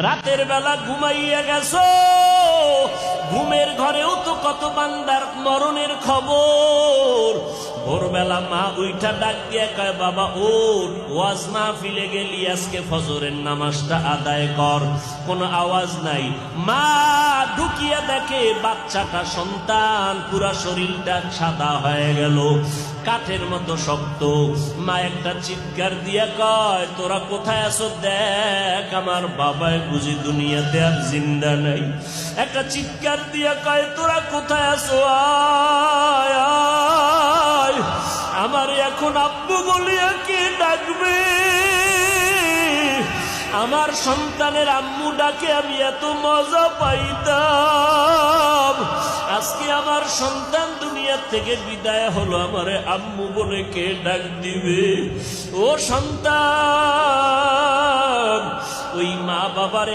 রাতের বেলা ঘুমাইয়া গেছো, ঘুমের ঘরেও তো কত বান্দার মরণের খবর। ভোরবেলা মা উইঠা ডাক দিয়ে কয়, বাবা ওঠ, ওয়াজ মাহফিলে গেলি, আজকে ফজরের নামাজটা আদায় কর। কোনো আওয়াজ নাই। মা ঢুকিয়া দেখে বাচ্চাটা, সন্তান, পুরা শরীরটা সাদা হয়ে গেল, কাঠের মতো শক্ত। মা একটা চিৎকার দিয়া কয়, তোরা কোথায় আছো দেখ, আমার বাবাই বুঝি দুনিয়াতে আর জিন্দা নাই। একটা চিৎকার দিয়া কয়, তোরা কোথায় আছো, আয় আয়, আমার এখন আব্বু বলিয়া কে ডাকবে? আমার সন্তানের আম্মু ডাকে আমি এত মজা পাইতাম, আজকে আমার সন্তান দুনিয়ার থেকে বিদায় হলো, আমারে আম্মু বলে কে ডাক দিবে? ও সন্তান, ওই মা বাবারে